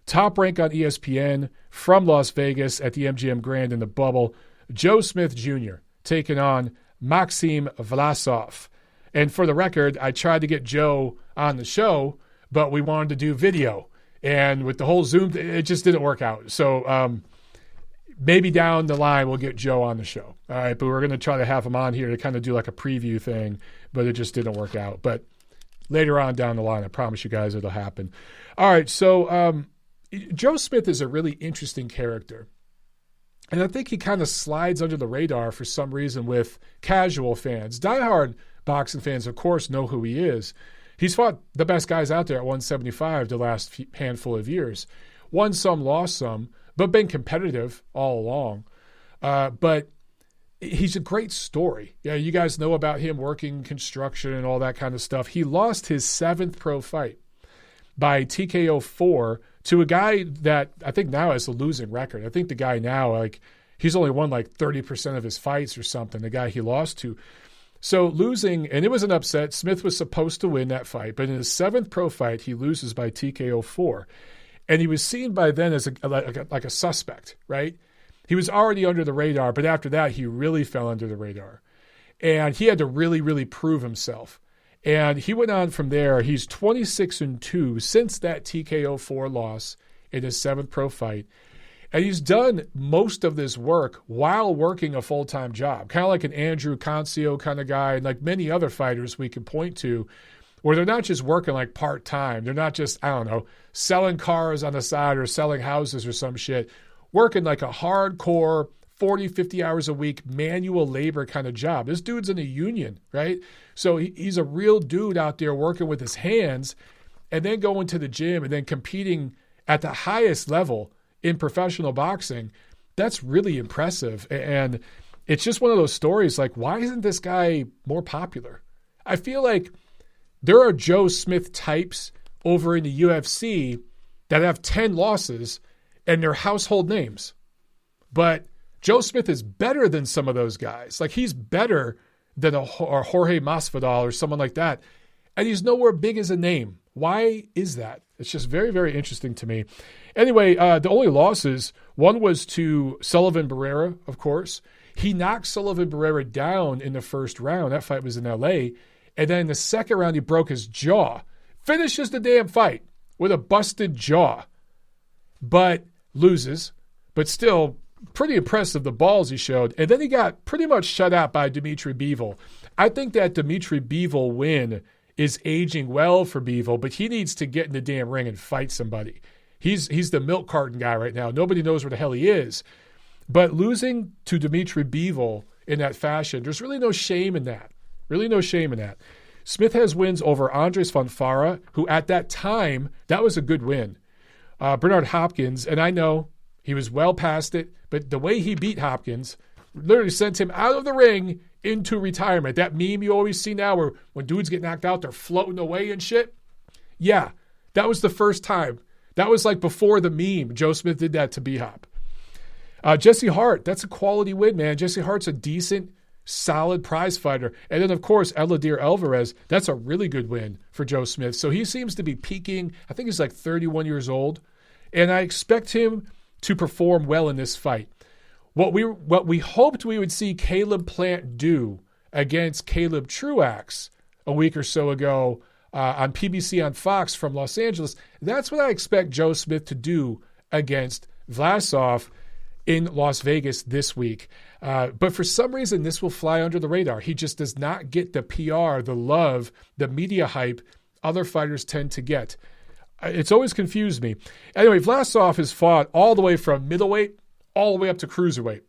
Top Rank on ESPN from Las Vegas at the MGM Grand in the bubble. Joe Smith Jr. taking on Maxim Vlasov. And for the record, I tried to get Joe on the show, but we wanted to do video. And with the whole Zoom, it just didn't work out. So maybe down the line we'll get Joe on the show. All right, but we're going to try to have him on here to kind of do like a preview thing, but it just didn't work out. But later on down the line, I promise you guys it'll happen. All right, so Joe Smith is a really interesting character. And I think he kind of slides under the radar for some reason with casual fans. Diehard boxing fans, of course, know who he is. He's fought the best guys out there at 175 the last handful of years. Won some, lost some, but been competitive all along. But he's a great story. Yeah, you guys know about him working construction and all that kind of stuff. He lost his 7th pro fight by TKO 4 to a guy that I think now has a losing record. I think the guy now, he's only won 30% of his fights or something, the guy he lost to. So losing, and it was an upset. Smith was supposed to win that fight, but in his 7th pro fight, he loses by TKO 4. And he was seen by then as like a suspect, right? He was already under the radar, but after that, he really fell under the radar. And he had to really, really prove himself. And he went on from there. He's 26-2 since that TKO 4 loss in his 7th pro fight. And he's done most of this work while working a full-time job, kind of like an Andrew Concio kind of guy, and like many other fighters we can point to, where they're not just working part-time. They're not just, selling cars on the side or selling houses or some shit, working like a hardcore 40, 50 hours a week manual labor kind of job. This dude's in a union, right? So he's a real dude out there working with his hands and then going to the gym and then competing at the highest level in professional boxing. That's really impressive. And it's just one of those stories why isn't this guy more popular? I feel like there are Joe Smith types over in the UFC that have 10 losses and they're household names. But Joe Smith is better than some of those guys. He's better than a Jorge Masvidal or someone like that. And he's nowhere big as a name. Why is that? It's just very, very interesting to me. Anyway, the only losses, one was to Sullivan Barrera, of course. He knocked Sullivan Barrera down in the first round. That fight was in L.A. And then in the second round, he broke his jaw. Finishes the damn fight with a busted jaw. But loses. But still, pretty impressive, the balls he showed. And then he got pretty much shut out by Dimitri Bivol. I think that Dimitri Bivol win is aging well for Bivol, but he needs to get in the damn ring and fight somebody. He's the milk carton guy right now. Nobody knows where the hell he is. But losing to Dimitri Bivol in that fashion, there's really no shame in that. Really no shame in that. Smith has wins over Andres Fonfara, who at that time, that was a good win. Bernard Hopkins, and I know he was well past it, but the way he beat Hopkins literally sent him out of the ring into retirement. That meme you always see now where when dudes get knocked out, they're floating away and shit. Yeah, that was the first time. That was like before the meme. Joe Smith did that to B-Hop. Jesse Hart, that's a quality win, man. Jesse Hart's a decent, solid prize fighter. And then, of course, Eleudir Alvarez, that's a really good win for Joe Smith. So he seems to be peaking. I think he's like 31 years old. And I expect him to perform well in this fight. What we hoped we would see Caleb Plant do against Caleb Truax a week or so ago on PBC on Fox from Los Angeles, that's what I expect Joe Smith to do against Vlasov in Las Vegas this week. But for some reason, this will fly under the radar. He just does not get the PR, the love, the media hype other fighters tend to get. It's always confused me. Anyway, Vlasov has fought all the way from middleweight all the way up to cruiserweight.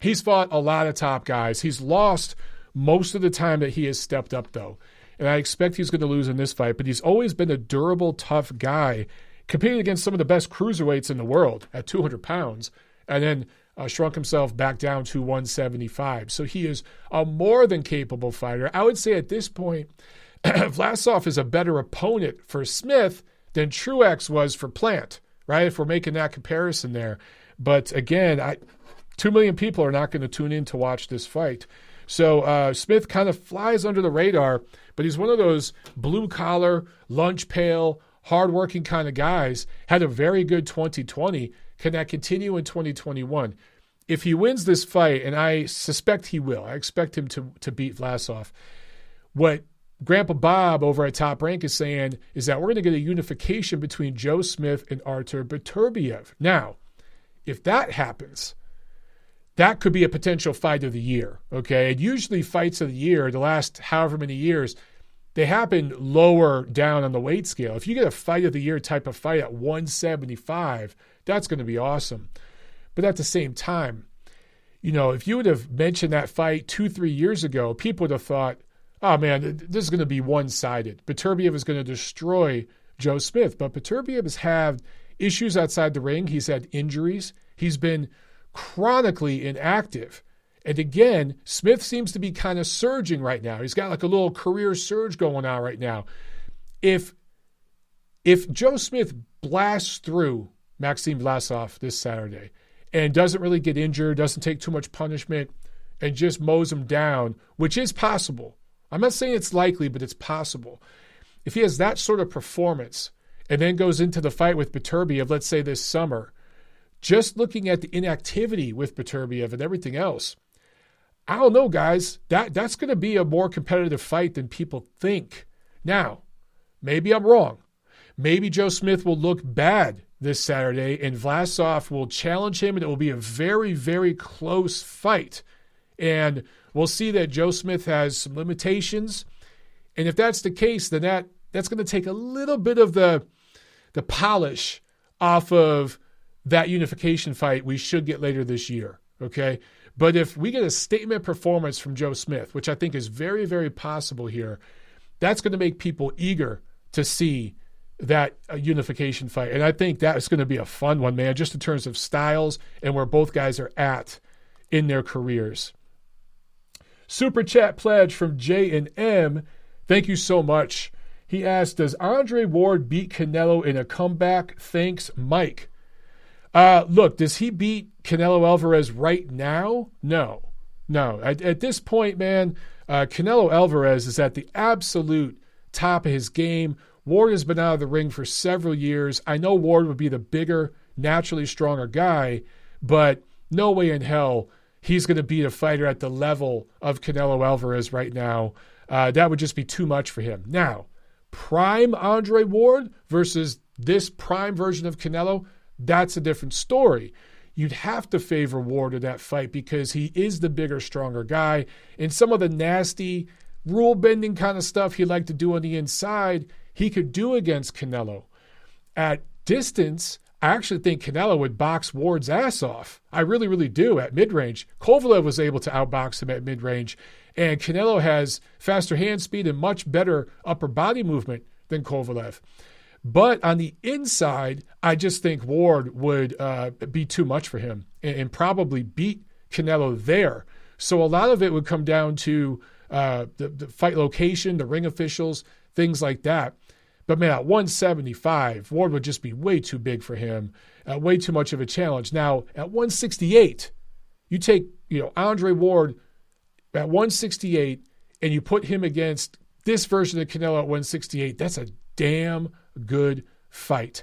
He's fought a lot of top guys. He's lost most of the time that he has stepped up, though. And I expect he's going to lose in this fight, but he's always been a durable, tough guy, competing against some of the best cruiserweights in the world at 200 pounds, and then shrunk himself back down to 175. So he is a more than capable fighter. I would say at this point, Vlasov is a better opponent for Smith than Truax was for Plant, right? If we're making that comparison there. But again, 2 million people are not going to tune in to watch this fight. So Smith kind of flies under the radar, but he's one of those blue-collar, lunch pail, hardworking kind of guys. Had a very good 2020. Can that continue in 2021? If he wins this fight, and I suspect he will, I expect him to beat Vlasov. What Grandpa Bob over at Top Rank is saying is that we're going to get a unification between Joe Smith and Artur Beterbiev. Now, if that happens, that could be a potential fight of the year, okay? And usually fights of the year, the last however many years, they happen lower down on the weight scale. If you get a fight of the year type of fight at 175, that's going to be awesome. But at the same time, you know, if you would have mentioned that fight 2-3 years ago, people would have thought, oh man, this is going to be one-sided. Beterbiev is going to destroy Joe Smith. But Beterbiev has had issues outside the ring. He's had injuries. He's been chronically inactive. And again, Smith seems to be kind of surging right now. He's got like a little career surge going on right now. If Joe Smith blasts through Maxim Vlasov this Saturday and doesn't really get injured, doesn't take too much punishment, and just mows him down, which is possible. I'm not saying it's likely, but it's possible. If he has that sort of performance and then goes into the fight with Beterbiev, let's say this summer, just looking at the inactivity with Beterbiev and everything else, I don't know, guys. That's going to be a more competitive fight than people think. Now, maybe I'm wrong. Maybe Joe Smith will look bad this Saturday and Vlasov will challenge him and it will be a very, very close fight. And we'll see that Joe Smith has some limitations. And if that's the case, then that's going to take a little bit of the polish off of that unification fight we should get later this year, okay? But if we get a statement performance from Joe Smith, which I think is very, very possible here, that's going to make people eager to see that unification fight. And I think that is going to be a fun one, man, just in terms of styles and where both guys are at in their careers. Super chat pledge from J&M. Thank you so much. He asked, does Andre Ward beat Canelo in a comeback? Thanks, Mike. Look, does he beat Canelo Alvarez right now? No. At this point, man, Canelo Alvarez is at the absolute top of his game. Ward has been out of the ring for several years. I know Ward would be the bigger, naturally stronger guy, but no way in hell he's going to beat a fighter at the level of Canelo Alvarez right now. That would just be too much for him. Now, prime Andre Ward versus this prime version of Canelo, that's a different story. You'd have to favor Ward in that fight because he is the bigger, stronger guy. And some of the nasty, rule-bending kind of stuff he'd like to do on the inside, he could do against Canelo. At distance, I actually think Canelo would box Ward's ass off. I really, really do at mid-range. Kovalev was able to outbox him at mid-range, and Canelo has faster hand speed and much better upper body movement than Kovalev. But on the inside, I just think Ward would be too much for him and probably beat Canelo there. So a lot of it would come down to the fight location, the ring officials, things like that. But, man, at 175, Ward would just be way too big for him, way too much of a challenge. Now, at 168, you take Andre Ward at 168 and you put him against this version of Canelo at 168, that's a damn good fight.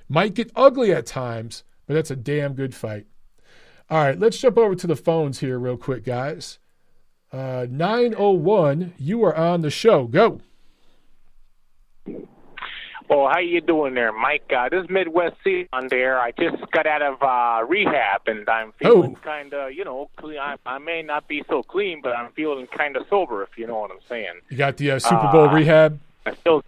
Might get ugly at times, but that's a damn good fight. All right, let's jump over to the phones here real quick, guys. 901, you are on the show. Go. Well, how you doing there, Mike? This is Midwest C on there. I just got out of rehab, and I'm feeling kind of, clean. I may not be so clean, but I'm feeling kind of sober, if you know what I'm saying. You got the Super Bowl rehab? I still.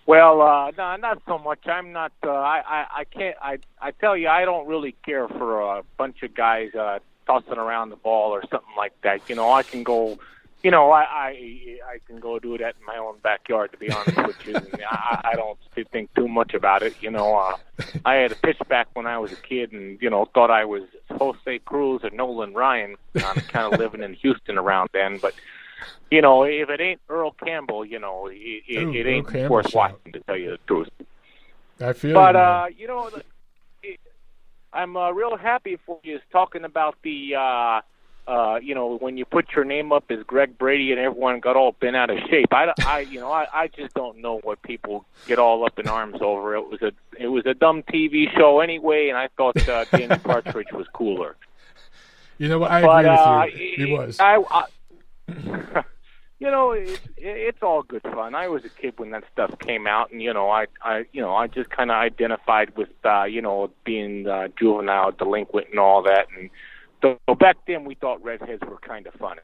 Well, no, not so much. I'm not. I can't. I tell you, I don't really care for a bunch of guys tossing around the ball or something like that. I can go. I can go do that in my own backyard, to be honest with you. And I don't think too much about it. I had a pitch back when I was a kid and, thought I was Jose Cruz or Nolan Ryan. I'm kind of living in Houston around then. But, if it ain't Earl Campbell, it ain't worth watching, to tell you the truth. I feel but, I'm real happy for you talking about the when you put your name up as Greg Brady and everyone got all bent out of shape. I just don't know what people get all up in arms over. It was a dumb TV show anyway, and I thought Danny Partridge was cooler. You know what? I agree with you. He was. It's all good fun. I was a kid when that stuff came out, and I just kind of identified with being juvenile delinquent and all that, and. So back then we thought redheads were kind of funny.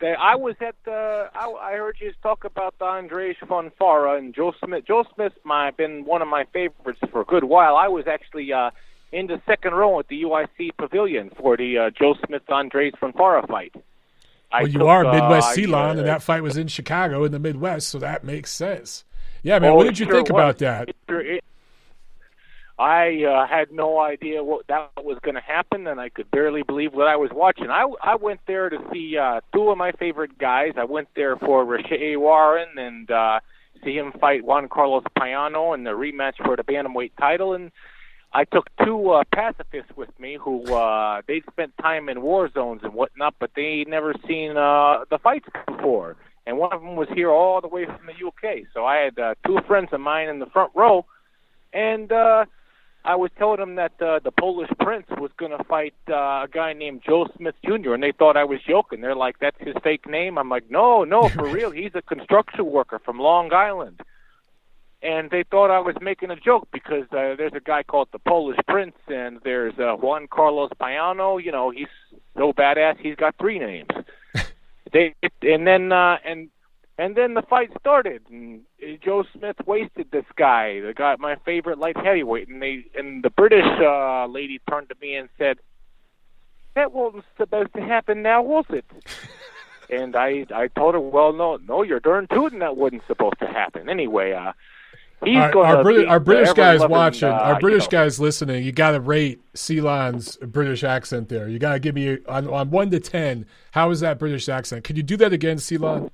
I was at I heard you talk about Andres Fonfara and Joe Smith. Joe Smith been one of my favorites for a good while. I was actually in the second row at the UIC Pavilion for the Joe Smith-Andres Fonfara fight. You are Midwest Ceylon, and that fight was in Chicago in the Midwest, so that makes sense. Yeah, man, what did you think about that? I had no idea what that was going to happen, and I could barely believe what I was watching. I went there to see two of my favorite guys. I went there for Rashay Warren and see him fight Juan Carlos Payano in the rematch for the bantamweight title. And I took two pacifists with me who they'd spent time in war zones and whatnot, but they'd never seen the fights before. And one of them was here all the way from the UK. So I had two friends of mine in the front row, and I was telling them that the Polish Prince was going to fight a guy named Joe Smith Jr., and they thought I was joking. They're like, that's his fake name? I'm like, no, for real. He's a construction worker from Long Island. And they thought I was making a joke because there's a guy called the Polish Prince, and there's Juan Carlos Payano. He's so badass, he's got three names. And then the fight started, and Joe Smith wasted this guy, my favorite light heavyweight, and the British lady turned to me and said, "That wasn't supposed to happen now, was it?" And I told her, "Well, no, you're darn tootin' that wasn't supposed to happen." Anyway, our British guys watching, our British guys listening, you got to rate Ceylon's British accent there. You got to give me on 1 to 10. How is that British accent? Can you do that again, Ceylon?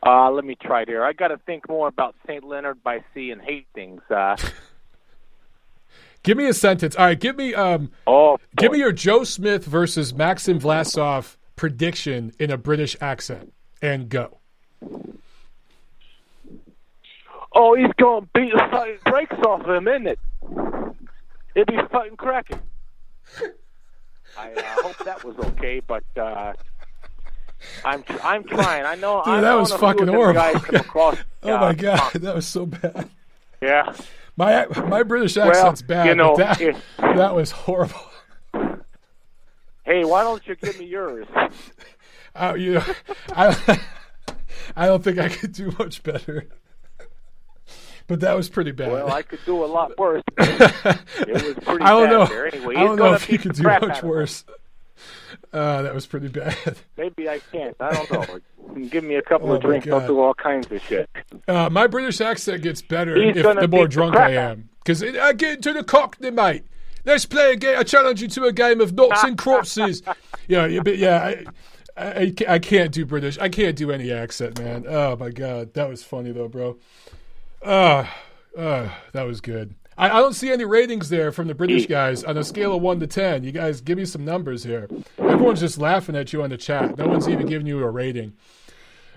Let me try there. I got to think more about St. Leonard by Sea and Hastings. Give me a sentence. All right, give me your Joe Smith versus Maxim Vlasov prediction in a British accent, and go. Oh, he's going to beat the fucking brakes off him, isn't it? It'd be fucking cracking. I hope that was okay, but I'm trying. I know. Dude, that was fucking horrible. Across, oh my god, that was so bad. Yeah. My British accent's bad, but that was horrible. Hey, why don't you give me yours? I don't think I could do much better. But that was pretty bad. Well, I could do a lot worse. It was pretty I don't bad know. there. Anyway, I don't know if you could do much worse. That was pretty bad. Maybe I can't. I don't know. Give me a couple of drinks. I'll do all kinds of shit. My British accent gets better the more drunk I am. Because I get into the cockney, mate. Let's play a game. I challenge you to a game of knots and crosses. I can't do British. I can't do any accent, man. Oh, my God. That was funny, though, bro. That was good. I don't see any ratings there from the British guys on a scale of 1 to 10. You guys give me some numbers here. Everyone's just laughing at you on the chat. No one's even giving you a rating.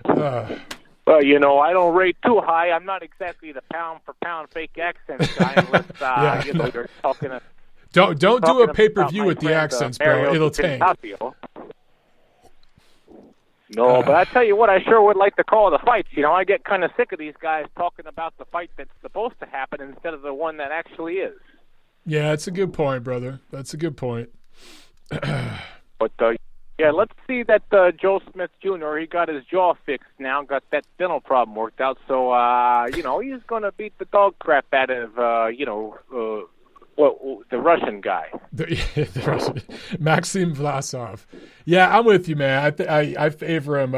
Well, I don't rate too high. I'm not exactly the pound-for-pound fake accent guy unless, you're talking. Don't do a pay-per-view with the accents, bro. It'll tank. No, but I tell you what, I sure would like to call the fights. I get kind of sick of these guys talking about the fight that's supposed to happen instead of the one that actually is. Yeah, that's a good point, brother. That's a good point. But, let's see that Joe Smith Jr., he got his jaw fixed now, got that dental problem worked out. So, he's going to beat the dog crap out of, the Russian guy. The Russian. Maxim Vlasov. Yeah, I'm with you, man. I favor him.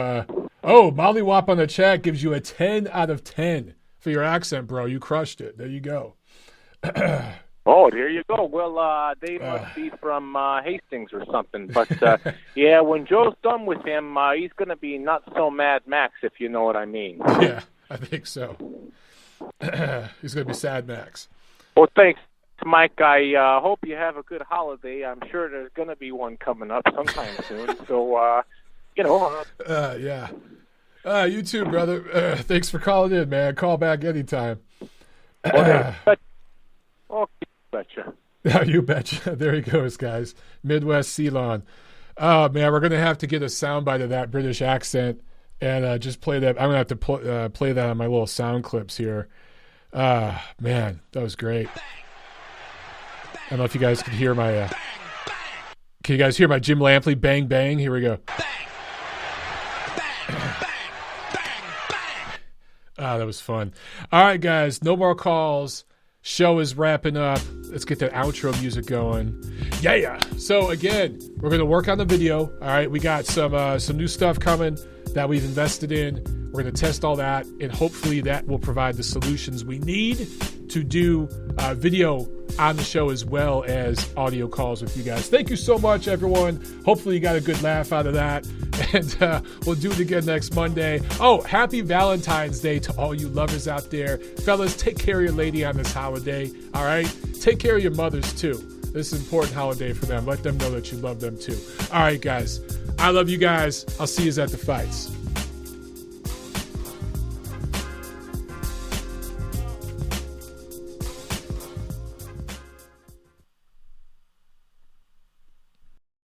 Mollywop on the chat gives you a 10 out of 10 for your accent, bro. You crushed it. There you go. Oh, there you go. Well, they must be from Hastings or something. But, when Joe's done with him, he's going to be not so Mad Max, if you know what I mean. Yeah, I think so. He's going to be sad Max. Well, thanks, Mike. I hope you have a good holiday. I'm sure there's going to be one coming up sometime soon. So, yeah. You too, brother. Thanks for calling in, man. Call back anytime. Betcha. You betcha. There he goes, guys. Midwest Ceylon. Oh, man, we're going to have to get a soundbite of that British accent and just play that. I'm going to have to play that on my little sound clips here. Man, that was great. I don't know if you guys can hear my... can you guys hear my Jim Lampley bang, bang? Here we go. That was fun. All right, guys, no more calls. Show is wrapping up. Let's get that outro music going. Yeah. So again, we're going to work on the video. All right, we got some new stuff coming that we've invested in. We're going to test all that, and hopefully that will provide the solutions we need to do video on the show as well as audio calls with you guys. Thank you so much, everyone. Hopefully you got a good laugh out of that, and we'll do it again next Monday. Oh, happy Valentine's Day to all you lovers out there. Fellas, take care of your lady on this holiday, all right? Take care of your mothers, too. This is an important holiday for them. Let them know that you love them, too. All right, guys. I love you guys. I'll see you at the fights.